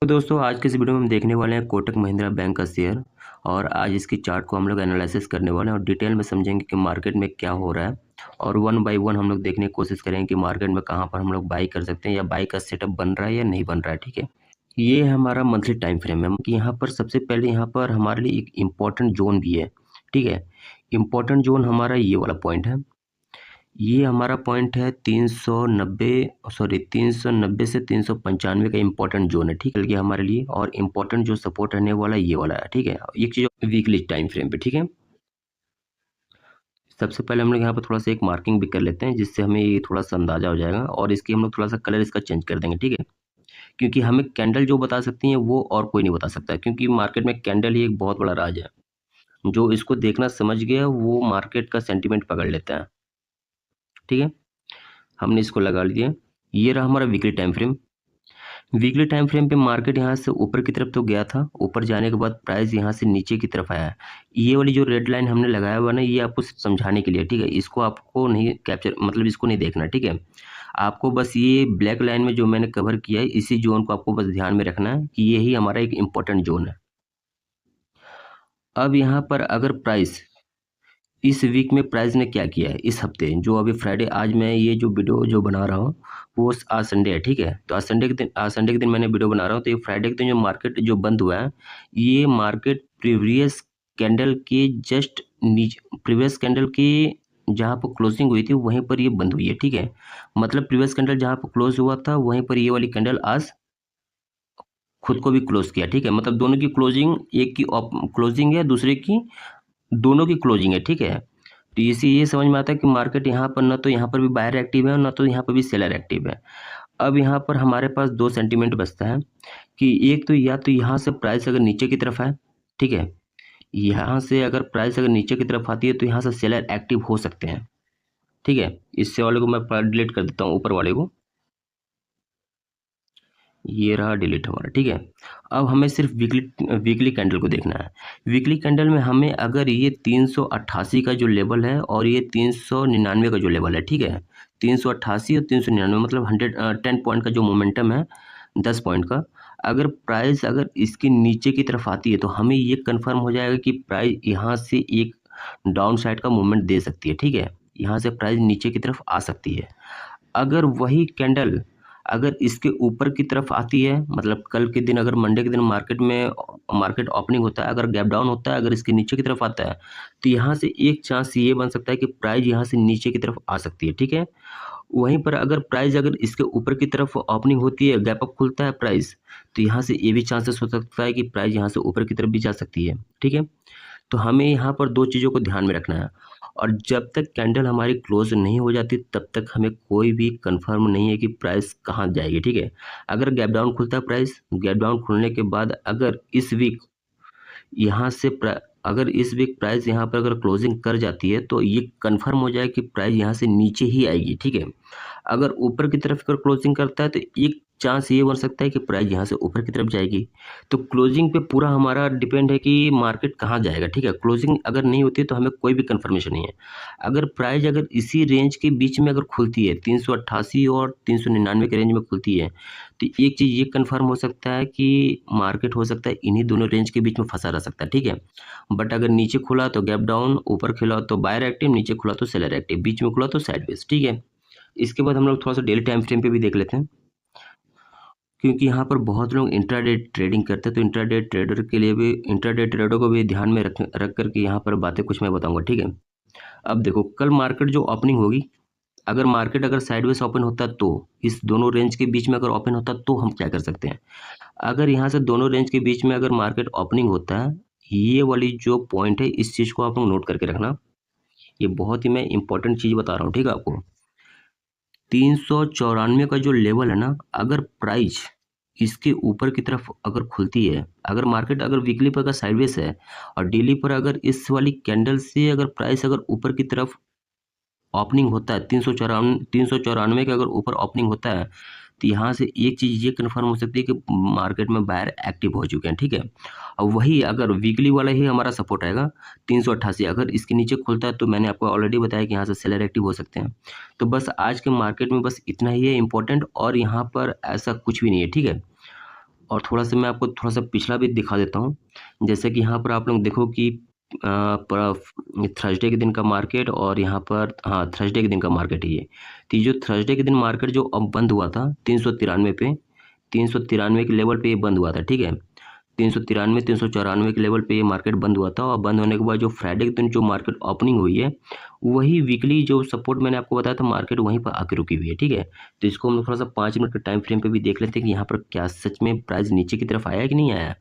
तो दोस्तों आज के इस वीडियो में हम देखने वाले हैं कोटक महिंद्रा बैंक का शेयर। और आज इसकी चार्ट को हम लोग एनालिसिस करने वाले हैं और डिटेल में समझेंगे कि मार्केट में क्या हो रहा है। और वन बाय वन हम लोग देखने की कोशिश करेंगे कि मार्केट में कहाँ पर हम लोग बाई कर सकते हैं या बाई का सेटअप बन रहा है या नहीं बन रहा है। ठीक है, ये है हमारा मंथली टाइम फ्रेम है कि यहाँ पर सबसे पहले यहाँ पर हमारे लिए एक इम्पॉर्टेंट जोन भी है। ठीक है, इम्पॉर्टेंट जोन हमारा ये वाला पॉइंट है। ये हमारा पॉइंट है 390 से 395 का इम्पोर्टेंट जोन है। ठीक है, ये हमारे लिए और इम्पोर्टेंट जो सपोर्ट रहने वाला ये वाला है। ठीक है, एक चीज़ वीकली टाइम फ्रेम पे। ठीक है, सबसे पहले हम लोग यहाँ पर थोड़ा सा एक मार्किंग भी कर लेते हैं जिससे हमें ये थोड़ा सा अंदाजा हो जाएगा और इसकी हम लोग थोड़ा सा कलर इसका चेंज कर देंगे। ठीक है, क्योंकि हमें कैंडल जो बता सकती हैं वो और कोई नहीं बता सकता, क्योंकि मार्केट में कैंडल ही एक बहुत बड़ा राज है। जो इसको देखना समझ गया वो मार्केट का सेंटीमेंट पकड़ लेता है। ठीक है, हमने इसको लगा लिया। ये रहा हमारा weekly time frame. Weekly time frame पे मार्केट यहाँ से ऊपर की तरफ तो गया था, ऊपर जाने के बाद प्राइस यहाँ से नीचे की तरफ आया है। ये वाली जो रेड लाइन हमने लगाया हुआ ना, ये आपको सिर्फ समझाने के लिए। ठीक है, इसको आपको नहीं कैप्चर, मतलब इसको नहीं देखना। ठीक है, आपको बस ये ब्लैक लाइन में जो मैंने कवर किया है इसी जोन को आपको बस ध्यान में रखना है कि यही हमारा एक इम्पोर्टेंट जोन है। अब यहाँ पर अगर प्राइस इस वीक में प्राइस ने क्या किया है, इस हफ्ते जो अभी फ्राइडे, आज मैं ये जो वीडियो जो बना रहा हूँ वो आज संडे है। ठीक है, तो आज संडे के दिन मैंने वीडियो बना रहा हूँ। तो ये फ्राइडे के दिन जो मार्केट जो बंद हुआ है, ये मार्केट प्रीवियस कैंडल के जस्ट नीचे, प्रीवियस कैंडल की जहाँ पर क्लोजिंग हुई थी वहीं पर ये बंद हुई है। ठीक है, मतलब प्रीवियस कैंडल जहाँ पर क्लोज हुआ था वहीं पर ये वाली कैंडल आज खुद को भी क्लोज किया। ठीक है, मतलब दोनों की क्लोजिंग, एक की क्लोजिंग है, दूसरे की, दोनों की क्लोजिंग है। ठीक है, तो इसी ये समझ में आता है कि मार्केट यहाँ पर ना तो यहाँ पर भी बायर एक्टिव है और ना तो यहाँ पर भी सेलर एक्टिव है। अब यहाँ पर हमारे पास दो सेंटीमेंट बचता है कि एक तो या तो यहाँ से प्राइस अगर नीचे की तरफ है, ठीक है, यहाँ से अगर प्राइस अगर नीचे की तरफ आती है तो यहाँ से सेलर एक्टिव हो सकते हैं। ठीक है, इससे वाले को मैं डिलीट कर देता हूँ, ऊपर वाले को। ये रहा डिलीट हमारा। ठीक है, अब हमें सिर्फ वीकली कैंडल को देखना है। वीकली कैंडल में हमें अगर ये 388 का जो लेवल है और ये 399 का जो लेवल है, ठीक है, 388 और 399 मतलब 10 पॉइंट का जो मोमेंटम है, 10 पॉइंट का, अगर प्राइस अगर इसके नीचे की तरफ आती है तो हमें ये कंफर्म हो जाएगा कि प्राइस यहाँ से एक डाउन साइड का मूवमेंट दे सकती है। ठीक है, यहाँ से प्राइस नीचे की तरफ आ सकती है। अगर वही कैंडल अगर इसके ऊपर की तरफ आती है, मतलब कल के दिन अगर मंडे के दिन मार्केट ओपनिंग होता है, अगर गैप डाउन होता है, अगर इसके नीचे की तरफ आता है तो यहाँ से एक चांस ये बन सकता है कि प्राइस यहाँ से नीचे की तरफ आ सकती है। ठीक है, वहीं पर अगर प्राइस अगर इसके ऊपर की तरफ ओपनिंग होती है, गैप अप खुलता है प्राइस, तो यहाँ से ये भी चांसेस हो सकता है कि प्राइस यहाँ से ऊपर की तरफ भी जा सकती है। ठीक है, तो हमें यहाँ पर दो चीज़ों को ध्यान में रखना है और जब तक कैंडल हमारी क्लोज नहीं हो जाती तब तक हमें कोई भी कंफर्म नहीं है कि प्राइस कहाँ जाएगी। ठीक है, अगर गैप डाउन खुलता है प्राइस, गैप डाउन खुलने के बाद अगर इस वीक यहाँ से अगर इस वीक प्राइस यहाँ पर अगर क्लोजिंग कर जाती है तो ये कंफर्म हो जाए कि प्राइस यहाँ से नीचे ही आएगी। ठीक है, अगर ऊपर की तरफ अगर क्लोजिंग करता है तो एक चांस ये बन सकता है कि प्राइस यहाँ से ऊपर की तरफ जाएगी। तो क्लोजिंग पे पूरा हमारा डिपेंड है कि मार्केट कहाँ जाएगा। ठीक है, क्लोजिंग अगर नहीं होती है तो हमें कोई भी कंफर्मेशन नहीं है। अगर प्राइस अगर इसी रेंज के बीच में अगर खुलती है, 388 और 399 के रेंज में खुलती है, तो एक चीज़ ये कंफर्म हो सकता है कि मार्केट हो सकता है इन्हीं दोनों रेंज के बीच में फंसा रह सकता है। ठीक है, बट अगर नीचे खुला तो गैप डाउन, ऊपर खुला तो बायर एक्टिव, नीचे खुला तो सेलर एक्टिव, बीच में खुला तो साइडवेज। ठीक है, इसके बाद हम लोग थोड़ा सा डेली टाइम फ्रेम पे भी देख लेते हैं, क्योंकि यहाँ पर बहुत लोग इंट्राडे ट्रेडिंग करते हैं, तो इंट्राडे ट्रेडर के लिए भी, इंट्राडे ट्रेडर को भी ध्यान में रख करके यहाँ पर बातें कुछ मैं बताऊंगा। ठीक है, अब देखो कल मार्केट जो ओपनिंग होगी, अगर मार्केट अगर साइडवेज ओपन होता तो इस दोनों रेंज के बीच में अगर ओपन होता तो हम क्या कर सकते हैं। अगर यहाँ से दोनों रेंज के बीच में अगर मार्केट ओपनिंग होता है, ये वाली जो पॉइंट है इस चीज़ को आप लोग नोट करके रखना, ये बहुत ही मैं इंपॉर्टेंट चीज़ बता रहा हूँ। ठीक है, आपको 394 का जो लेवल है ना, अगर प्राइस इसके ऊपर की तरफ अगर खुलती है, अगर मार्केट अगर वीकली पर अगर साइडवेज है और डेली पर अगर इस वाली कैंडल से अगर प्राइस अगर ऊपर की तरफ ओपनिंग होता है, 394 का अगर ऊपर ओपनिंग होता है, तो यहाँ से एक चीज़ ये कन्फर्म हो सकती है कि मार्केट में बायर एक्टिव हो चुके हैं। ठीक है, और वही अगर वीकली वाला ही हमारा सपोर्ट आएगा 388, अगर इसके नीचे खुलता है तो मैंने आपको ऑलरेडी बताया कि यहाँ से सेलर एक्टिव हो सकते हैं। तो बस आज के मार्केट में बस इतना ही है इम्पोर्टेंट, और यहाँ पर ऐसा कुछ भी नहीं है। ठीक है, और थोड़ा सा मैं आपको थोड़ा सा पिछला भी दिखा देता हूँ। जैसे कि यहाँ पर आप लोग देखो कि थर्सडे के दिन का मार्केट और यहाँ पर हाँ थर्सडे के दिन का मार्केट है ये। तो ये जो थर्सडे के दिन मार्केट जो अब बंद हुआ था 393 पे, 393 के लेवल पे ये बंद हुआ था, ठीक है। 393 394 के लेवल पे ये मार्केट बंद हुआ था और बंद होने के बाद जो फ्राइडे के दिन जो मार्केट ओपनिंग हुई है, वही वीकली जो सपोर्ट मैंने आपको बताया था मार्केट वहीं पर आके रुकी हुई है, ठीक है। तो इसको हम लोग थोड़ा सा 5 मिनट के टाइम फ्रेम पे भी देख लेते हैं कि यहाँ पर क्या सच में प्राइस नीचे की तरफ आया है कि नहीं आया।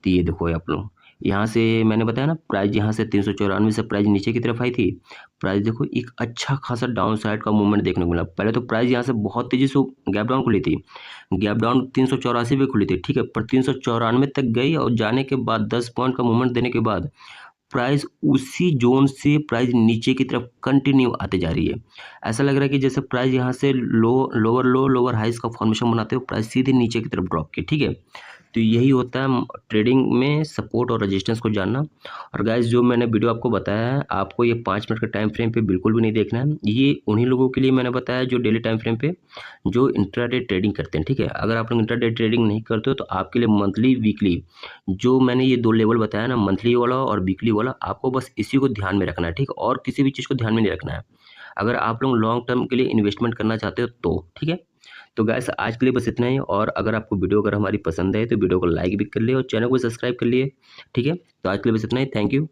तो ये देखो आप लोग, यहाँ से मैंने बताया ना प्राइस यहाँ से 394 से प्राइस नीचे की तरफ आई थी। प्राइस देखो एक अच्छा खासा डाउन साइड का मूवमेंट देखने को मिला। पहले तो प्राइस यहाँ से बहुत तेजी से गैप डाउन खुली थी, गैप डाउन 384 पे खुली थी, ठीक है। पर 394 तक गई और जाने के बाद 10 पॉइंट का मूवमेंट देने के बाद प्राइस उसी जोन से प्राइस नीचे की तरफ कंटिन्यू आते जा रही है। ऐसा लग रहा है कि जैसे प्राइस यहाँ से लोअर हाइस का फॉर्मेशन बनाते हो, प्राइस सीधे नीचे की तरफ ड्रॉप की, ठीक है। तो यही होता है ट्रेडिंग में सपोर्ट और रेजिस्टेंस को जानना। और गाइस जो मैंने वीडियो आपको बताया है, आपको ये 5 मिनट के टाइम फ्रेम पे बिल्कुल भी नहीं देखना है। ये उन्हीं लोगों के लिए मैंने बताया जो डेली टाइम फ्रेम पे जो इंट्राडे ट्रेडिंग करते हैं, ठीक है। अगर आप लोग इंट्राडे ट्रेडिंग नहीं करते हो तो आपके लिए मंथली वीकली जो मैंने ये 2 लेवल बताया ना, मंथली वाला और वीकली वाला, आपको बस इसी को ध्यान में रखना है, ठीक है। और किसी भी चीज़ को ध्यान में नहीं रखना है अगर आप लोग लॉन्ग टर्म के लिए इन्वेस्टमेंट करना चाहते हो तो, ठीक है। तो गाइस आज के लिए बस इतना ही, और अगर आपको वीडियो अगर हमारी पसंद है तो वीडियो को लाइक भी कर लिए और चैनल को सब्सक्राइब कर लिए, ठीक है। तो आज के लिए बस इतना ही, थैंक यू।